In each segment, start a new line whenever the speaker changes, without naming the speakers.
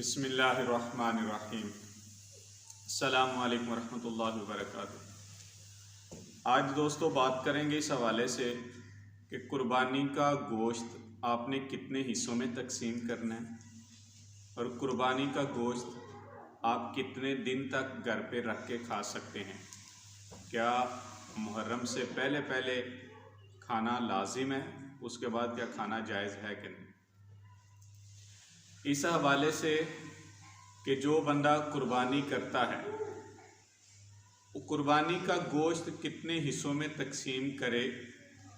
बिस्मिल्लाहिर्रहमानिर्रहीम। अस्सलामु अलैकुम वरहमतुल्लाहि वबरकातुहू। आज दोस्तों बात करेंगे इस हवाले से कि कुर्बानी का गोश्त आपने कितने हिस्सों में तकसीम करना है और कुर्बानी का गोश्त आप कितने दिन तक घर पे रख के खा सकते हैं। क्या मुहर्रम से पहले पहले खाना लाजिम है, उसके बाद क्या खाना जायज़ है कि नहीं। इस हवाले से कि जो बंदा कुर्बानी करता है वो कुर्बानी का गोश्त कितने हिस्सों में तकसीम करे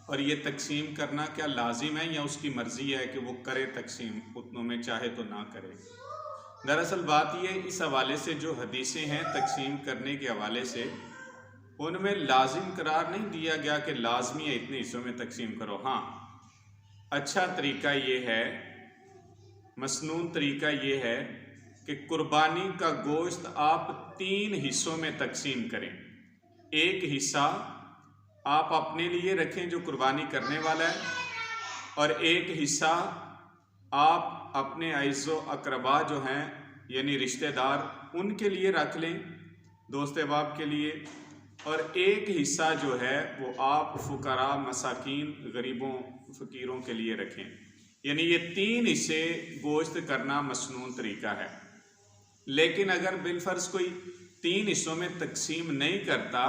और ये तकसीम करना क्या लाजिम है या उसकी मर्ज़ी है कि वो करे तकसीम, उतनों में चाहे तो ना करे। दरअसल बात ये इस हवाले से जो हदीसें हैं तकसीम करने के हवाले से, उनमें लाजिम करार नहीं दिया गया कि लाजमी है इतने हिस्सों में तकसीम करो। हाँ, अच्छा तरीका ये है, मसनून तरीका ये है कि कुर्बानी का गोश्त आप 3 हिस्सों में तकसीम करें। एक हिस्सा आप अपने लिए रखें जो कुर्बानी करने वाला है, और एक हिस्सा आप अपने अइज़्ज़ो अक़रबा जो हैं यानी रिश्तेदार उनके लिए रख लें, दोस्त अहबाब के लिए, और एक हिस्सा जो है वो आप फ़ुक़रा, मसाकीन, गरीबों, फ़कीरों के लिए रखें। यानी ये 3 हिस्से गोश्त करना मसनून तरीका है। लेकिन अगर बिलफ़र्ज़ कोई 3 हिस्सों में तकसीम नहीं करता,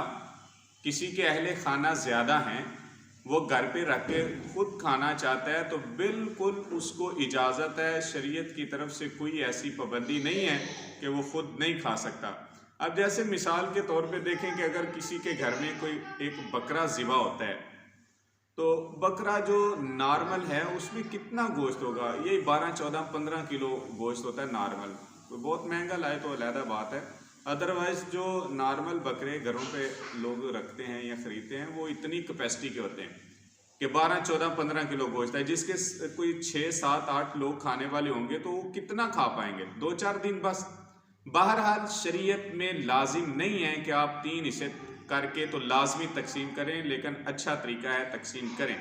किसी के अहले खाना ज़्यादा हैं, वो घर पे रख के ख़ुद खाना चाहता है, तो बिल्कुल उसको इजाज़त है। शरीयत की तरफ से कोई ऐसी पाबंदी नहीं है कि वो ख़ुद नहीं खा सकता। अब जैसे मिसाल के तौर पे देखें कि अगर किसी के घर में कोई एक बकरा ज़िबा होता है, तो बकरा जो नॉर्मल है उसमें कितना गोश्त होगा, ये 12, 14, 15 किलो गोश्त होता है नॉर्मल। तो बहुत महंगा लाए तो अलहदा बात है, अदरवाइज़ जो नॉर्मल बकरे घरों पे लोग रखते हैं या ख़रीदते हैं वो इतनी कैपेसिटी के होते हैं कि 12, 14, 15 किलो गोश्त है। जिसके कोई 6, 7, 8 लोग खाने वाले होंगे तो वो कितना खा पाएंगे, 2-4 दिन बस। बहरहाल शरीयत में लाजिम नहीं है कि आप 3 हिस्से करके तो लाजमी तकसीम करें, लेकिन अच्छा तरीका है तकसीम करें।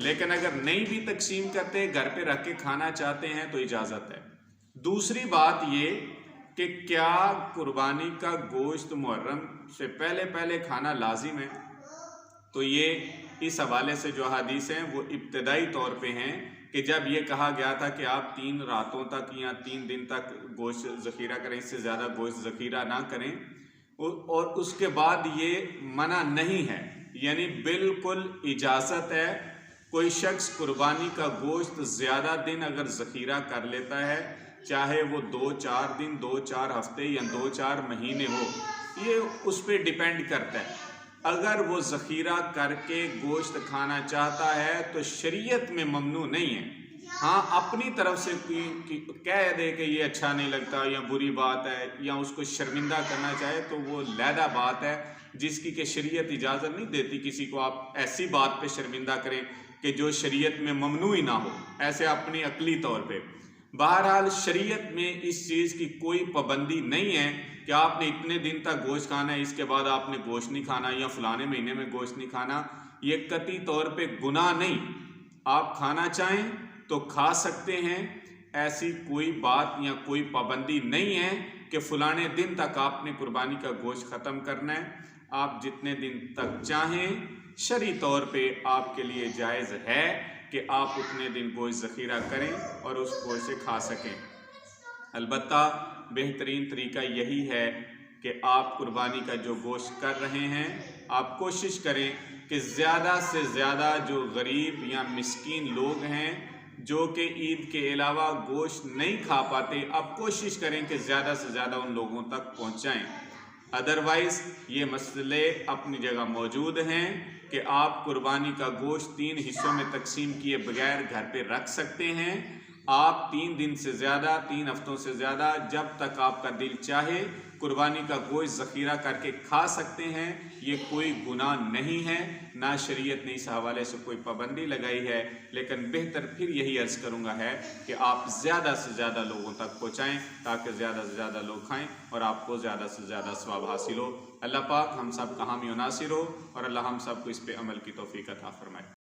लेकिन अगर नहीं भी तकसीम करते, घर पे रख के खाना चाहते हैं तो इजाज़त है। दूसरी बात ये कि क्या कुर्बानी का गोश्त मुहर्रम से पहले पहले खाना लाजिम है, तो ये इस हवाले से जो हदीस हैं वो इब्तदाई तौर पे हैं कि जब ये कहा गया था कि आप 3 रातों तक या 3 दिन तक गोश्त ज़ख़ीरा करें, इससे ज़्यादा गोश्त ज़ख़ीरा ना करें, और उसके बाद ये मना नहीं है, यानी बिल्कुल इजाज़त है। कोई शख्स कुर्बानी का गोश्त ज़्यादा दिन अगर ज़ख़ीरा कर लेता है, चाहे वो 2-4 दिन, 2-4 हफ्ते या 2-4 महीने हो, ये उस पर डिपेंड करता है। अगर वो ज़ख़ीरा करके गोश्त खाना चाहता है तो शरीयत में ममनू नहीं है। हाँ, अपनी तरफ से कह दे कि ये अच्छा नहीं लगता या बुरी बात है या उसको शर्मिंदा करना चाहे तो वो लहदा बात है, जिसकी कि शरीयत इजाज़त नहीं देती किसी को आप ऐसी बात पे शर्मिंदा करें कि जो शरीयत में ममनू ही ना हो, ऐसे अपनी अकली तौर पे। बहरहाल शरीयत में इस चीज़ की कोई पाबंदी नहीं है कि आपने इतने दिन तक गोश्त खाना है, इसके बाद आपने गोश्त नहीं खाना या फ़लाने महीने में गोश्त नहीं खाना। ये कतई तौर पे गुनाह नहीं, आप खाना चाहें तो खा सकते हैं, ऐसी कोई बात या कोई पाबंदी नहीं है कि फ़लाने दिन तक आपने कुर्बानी का गोश्त ख़त्म करना है। आप जितने दिन तक चाहें, शरई तौर पे आपके लिए जायज़ है कि आप उतने दिन गोश्त ज़ख़ीरा करें और उस गोश्त से खा सकें। अलबत्ता बेहतरीन तरीका यही है कि आप कुर्बानी का जो गोश्त कर रहे हैं, आप कोशिश करें कि ज़्यादा से ज़्यादा जो गरीब या मिस्कीन लोग हैं जो कि ईद के अलावा गोश्त नहीं खा पाते, आप कोशिश करें कि ज़्यादा से ज़्यादा उन लोगों तक पहुँचाएँ। अदरवाइज़ ये मसले अपनी जगह मौजूद हैं कि आप कुर्बानी का गोश्त 3 हिस्सों में तकसीम किए बगैर घर पे रख सकते हैं। आप 3 दिन से ज़्यादा, 3 हफ्तों से ज़्यादा, जब तक आपका दिल चाहे कुर्बानी का गोश्त ज़ख़ीरा करके खा सकते हैं। ये कोई गुनाह नहीं है, ना शरीयत ने इस हवाले से कोई पाबंदी लगाई है। लेकिन बेहतर फिर यही अर्ज़ करूँगा है कि आप ज़्यादा से ज़्यादा लोगों तक पहुँचाएँ ताकि ज़्यादा से ज़्यादा लोग खाएँ और आपको ज़्यादा से ज़्यादा सवाब हासिल हो। अल्लाह पाक हम सब का हामी नासिर हो और अल्लाह हम सब को इस पर अमल की तौफ़ीक़ अता फ़रमाए।